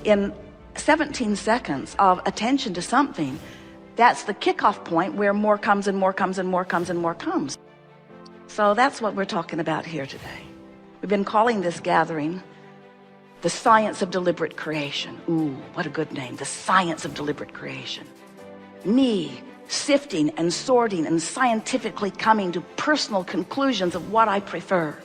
in 17 seconds of attention to something, that's the kickoff point where more comes and more comes and more comes and more comes. So that's what we're talking about here today. We've been calling this gathering the science of deliberate creation. Ooh, what a good name, the science of deliberate creation. Me sifting and sorting and scientifically coming to personal conclusions of what I prefer,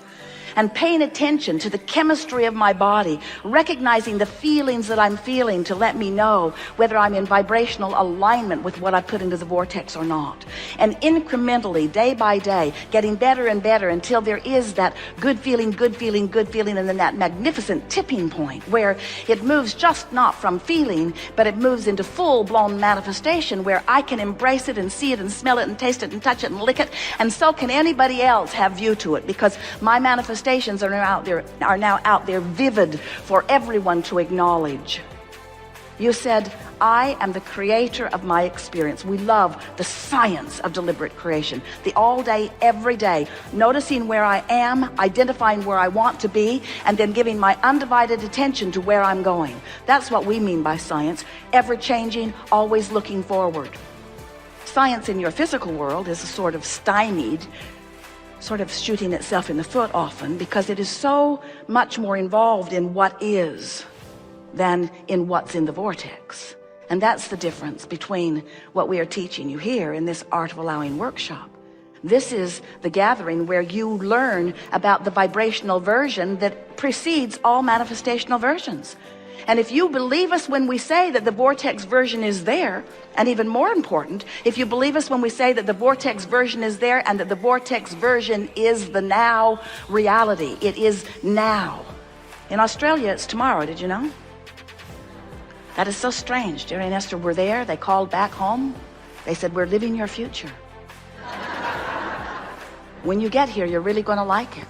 and paying attention to the chemistry of my body, recognizing the feelings that I'm feeling to let me know whether I'm in vibrational alignment with what I put into the vortex or not. And incrementally, day by day, getting better and better until there is that good feeling, good feeling, good feeling, and then that magnificent tipping point where it moves just not from feeling, but it moves into full-blown manifestation where I can embrace it and see it and smell it and taste it and touch it and lick it, and so can anybody else have view to it, because my manifestations are now out there vivid for everyone to acknowledge. You said, I am the creator of my experience. We love the science of deliberate creation, the all day, every day, noticing where I am, identifying where I want to be, and then giving my undivided attention to where I'm going. That's what we mean by science, ever changing, always looking forward. Science in your physical world is a sort of stymied, sort of shooting itself in the foot often, because it is so much more involved in what is than in what's in the vortex. And that's the difference between what we are teaching you here in this Art of Allowing workshop. This is the gathering where you learn about the vibrational version that precedes all manifestational versions. And if you believe us when we say that the vortex version is there, and even more important, if you believe us when we say that the vortex version is there and that the vortex version is the now reality, it is now. In Australia, it's tomorrow, did you know? That is so strange. Jerry and Esther were there. They called back home. They said, we're living your future. When you get here, you're really going to like it.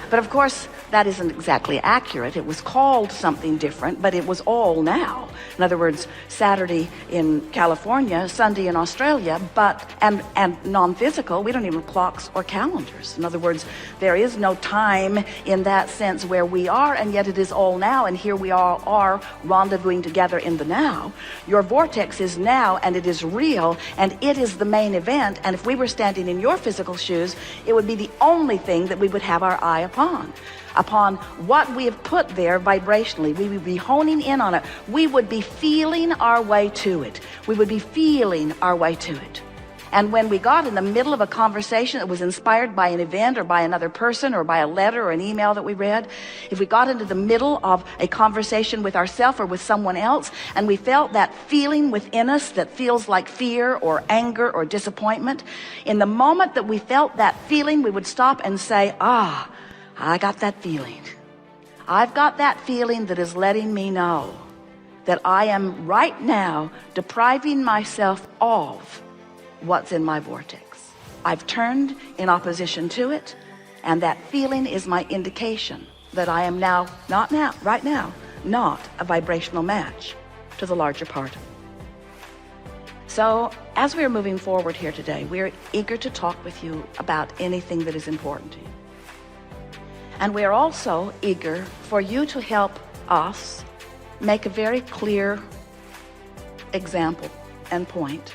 But of course, that isn't exactly accurate. It was called something different, but it was all now. In other words, Saturday in California, Sunday in Australia, and non-physical. We don't even have clocks or calendars. In other words, there is no time in that sense where we are, and yet it is all now, and here we all are rendezvousing together in the now. Your vortex is now, and it is real, and it is the main event. And if we were standing in your physical shoes, it would be the only thing that we would have our eye upon what we have put there vibrationally. We would be honing in on it. We would be feeling our way to it. We would be feeling our way to it. And when we got in the middle of a conversation that was inspired by an event or by another person or by a letter or an email that we read, if we got into the middle of a conversation with ourselves or with someone else, and we felt that feeling within us that feels like fear or anger or disappointment, in the moment that we felt that feeling, we would stop and say, I got that feeling. I've got that feeling that is letting me know that I am right now depriving myself of what's in my vortex. I've turned in opposition to it, and that feeling is my indication that I am right now, not a vibrational match to the larger part. So as we're moving forward here today, we're eager to talk with you about anything that is important to you. And we are also eager for you to help us make a very clear example and point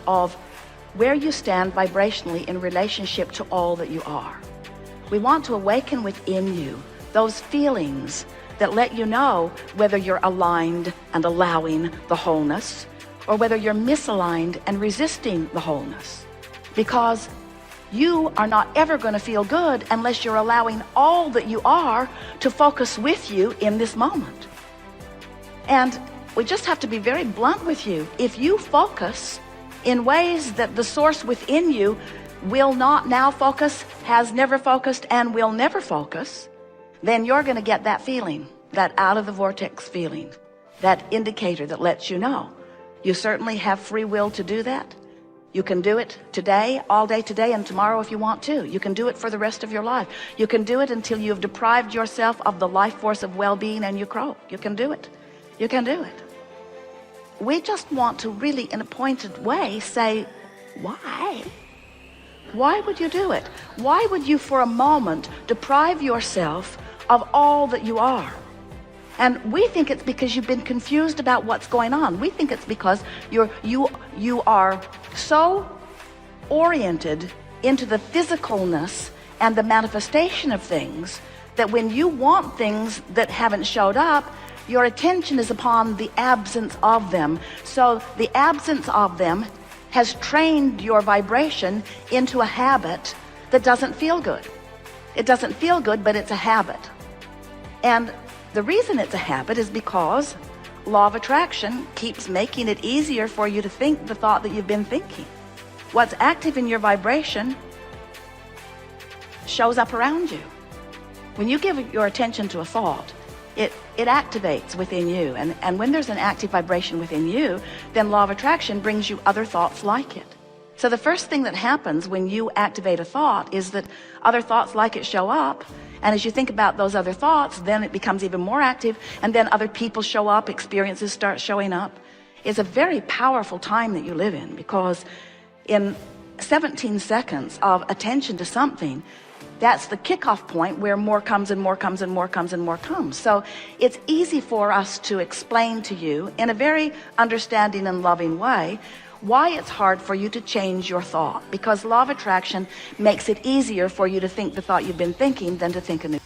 of where you stand vibrationally in relationship to all that you are. We want to awaken within you those feelings that let you know whether you're aligned and allowing the wholeness, or whether you're misaligned and resisting the wholeness. Because you are not ever going to feel good unless you're allowing all that you are to focus with you in this moment. And we just have to be very blunt with you. If you focus in ways that the source within you will not now focus, has never focused, and will never focus, then you're going to get that feeling, that out of the vortex feeling, that indicator that lets you know. You certainly have free will to do that. You can do it today, all day today, and tomorrow if you want to. You can do it for the rest of your life. You can do it until you have deprived yourself of the life force of well-being and you croak. You can do it. You can do it. We just want to really, in a pointed way, say, why? Why would you do it? Why would you for a moment deprive yourself of all that you are? And we think it's because you've been confused about what's going on. We think it's because you are so oriented into the physicalness and the manifestation of things that when you want things that haven't showed up, your attention is upon the absence of them. So the absence of them has trained your vibration into a habit that doesn't feel good. It doesn't feel good, but it's a habit. And the reason it's a habit is because law of attraction keeps making it easier for you to think the thought that you've been thinking. What's active in your vibration shows up around you. When you give your attention to a thought, it activates within you. And when there's an active vibration within you, then law of attraction brings you other thoughts like it. So the first thing that happens when you activate a thought is that other thoughts like it show up. And as you think about those other thoughts, then it becomes even more active. And then other people show up, experiences start showing up. It's a very powerful time that you live in, because in 17 seconds of attention to something, that's the kickoff point where more comes and more comes and more comes and more comes. So it's easy for us to explain to you in a very understanding and loving way why it's hard for you to change your thought, because law of attraction makes it easier for you to think the thought you've been thinking than to think a new